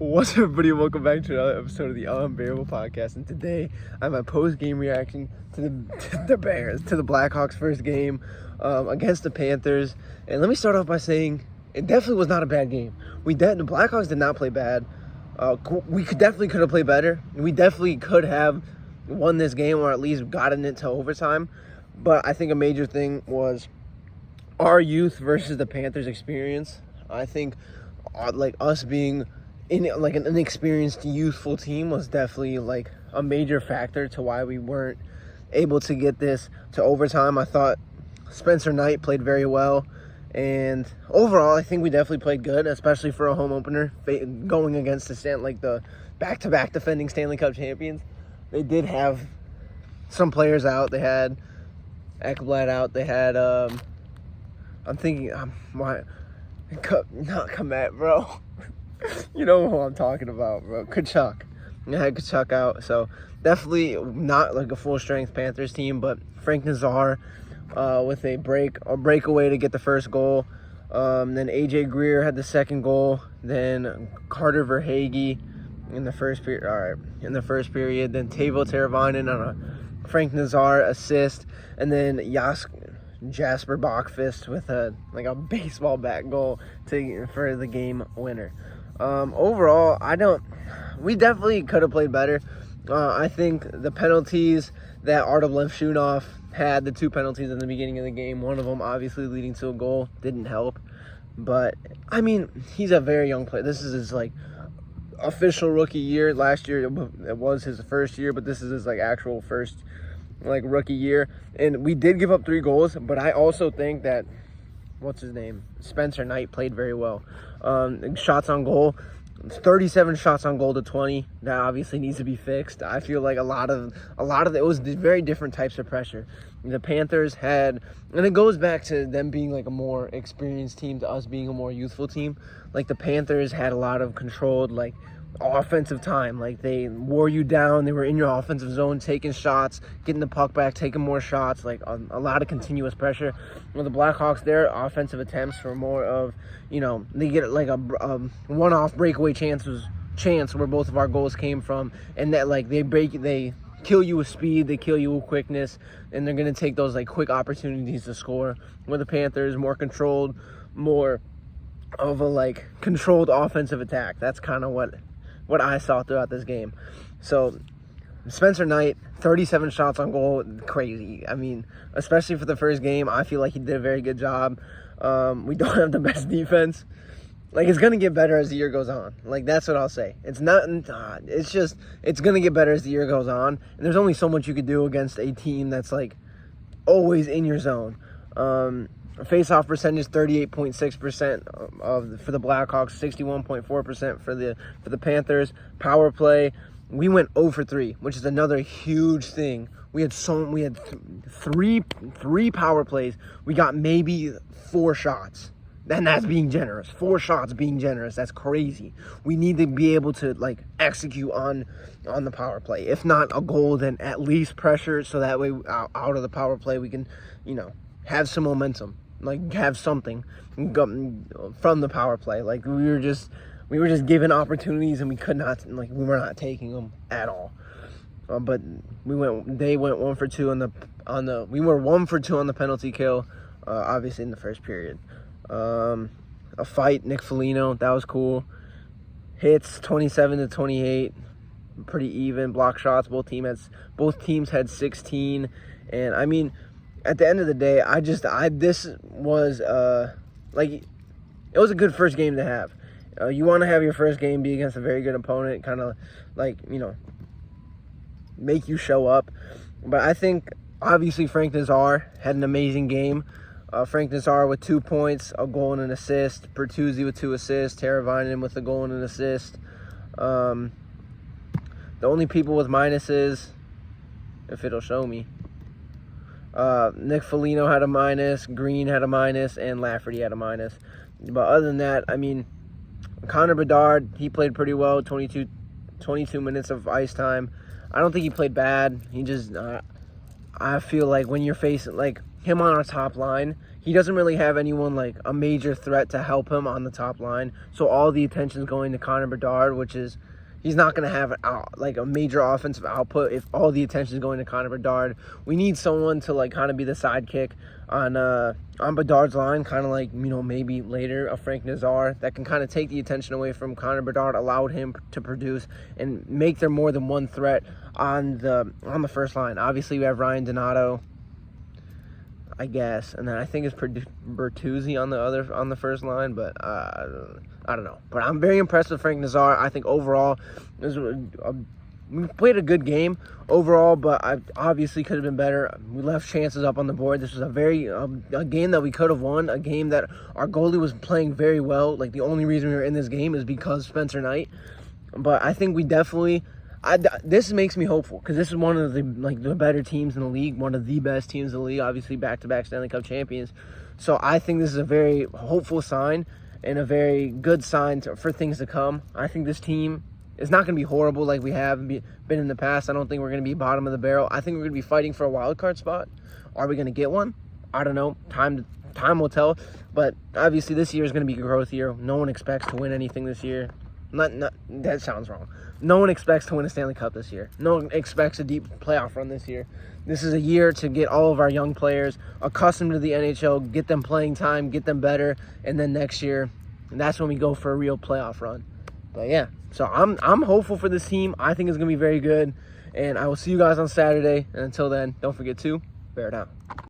What's up, everybody? Welcome back to another episode of the Unbearable Podcast. And today, I'm a post-game reaction to the Bears, to the Blackhawks' first game against the Panthers. And let me start off by saying it definitely was not a bad game. The Blackhawks did not play bad. We definitely could have played better. We definitely could have won this game or at least gotten it to overtime. But I think a major thing was our youth versus the Panthers' experience. I think us being in an inexperienced youthful team was definitely a major factor to why we weren't able to get this to overtime. I thought Spencer Knight played very well, and overall I think we definitely played good, especially for a home opener going against the back-to-back defending Stanley Cup champions. They did have some players out. They had Ekblad out. They had not Komet, bro. You know who I'm talking about, bro. Kachuk. I had Kachuk out, so definitely not a full-strength Panthers team, but Frank Nazar with a breakaway to get the first goal. Then A.J. Greer had the second goal. Then Carter Verhaeghe in the first period. All right, in the first period. Then Teuvo Teravainen on a Frank Nazar assist, and then Jasper Bachfist with a baseball bat goal for the game winner. Overall, we definitely could have played better. I think the penalties that Artem Levshunov had, the two penalties in the beginning of the game, one of them obviously leading to a goal, didn't help. But, I mean, he's a very young player. This is his, official rookie year. Last year, it was his first year, but this is his, actual first, rookie year. And we did give up 3 goals, but I also think that Spencer Knight played very well. Shots on goal, 37 shots on goal to 20. That obviously needs to be fixed. I feel like a lot of it was very different types of pressure. The Panthers had, and it goes back to them being a more experienced team to us being a more youthful team. The Panthers had a lot of controlled offensive time. They wore you down. They were in your offensive zone, taking shots, getting the puck back, taking more shots, a lot of continuous pressure. The Blackhawks, their offensive attempts were more of, they get a one-off breakaway chance where both of our goals came from, and that they kill you with speed, they kill you with quickness, and they're going to take those quick opportunities to score. Where the Panthers, more controlled, more of a controlled offensive attack. That's kind of what I saw throughout this game. So Spencer Knight, 37 shots on goal, crazy. I mean, especially for the first game, I feel like he did a very good job. We don't have the best defense. It's going to get better as the year goes on. That's what I'll say. It's going to get better as the year goes on. And there's only so much you could do against a team that's always in your zone. Face-off percentage, 38.6% for the Blackhawks, 61.4% for the Panthers. Power play, we went 0 for 3, which is another huge thing. We had three power plays. We got maybe 4 shots. And that's being generous. 4 shots being generous. That's crazy. We need to be able to execute on the power play. If not a goal, then at least pressure, so that way out of the power play we can, have some momentum. Have something from the power play. We were just given opportunities and we could not, we were not taking them at all. But they went 1 for 2 we were 1 for 2 on the penalty kill, obviously in the first period. A fight, Nick Foligno, that was cool. Hits 27-28, pretty even. Block shots, both teams had 16, and I mean, at the end of the day, this was it was a good first game to have. You want to have your first game be against a very good opponent, kind of make you show up. But I think obviously Frank Nazar had an amazing game. Frank Nazar with 2 points, a goal and an assist. Bertuzzi with 2 assists. Teravainen with a goal and an assist. The only people with minuses, if it'll show me, Nick Foligno had a minus, Green had a minus, and Lafferty had a minus. But other than that, I mean, Connor Bedard, he played pretty well, 22 minutes of ice time. I don't think he played bad. He just, I feel like when you're facing, him on our top line he doesn't really have anyone like a major threat to help him on the top line. So all the attention is going to Connor Bedard, which is he's not going to have like a major offensive output if all the attention is going to Connor Bedard. We need someone to like kind of be the sidekick on Bedard's line, kind of like, you know, maybe later a Frank Nazar that can kind of take the attention away from Connor Bedard, allow him to produce and make there more than one threat on the first line. Obviously, we have Ryan Donato, I guess, and then I think it's Bertuzzi on the first line, but I don't know. But I'm very impressed with Frank Nazar. I think overall we played a good game overall, but I obviously could have been better. We left chances up on the board. This was a game that we could have won, a game that our goalie was playing very well. Like, the only reason we were in this game is because Spencer Knight. But I think we definitely this makes me hopeful, because this is one of the better teams in the league, one of the best teams in the league, obviously back-to-back Stanley Cup champions. So I think this is a very hopeful sign and a very good sign for things to come. I think this team is not going to be horrible like we have been in the past. I don't think we're going to be bottom of the barrel. I think we're going to be fighting for a wild card spot. Are we going to get one? I don't know. Time will tell. But obviously this year is going to be a growth year. No one expects to win anything this year. Not that sounds wrong. No one expects to win a Stanley Cup this year. No one expects a deep playoff run this year. This is a year to get all of our young players accustomed to the NHL, get them playing time, get them better, and then next year, that's when we go for a real playoff run. But yeah, so I'm hopeful for this team. I think it's going to be very good, and I will see you guys on Saturday. And until then, don't forget to bear down.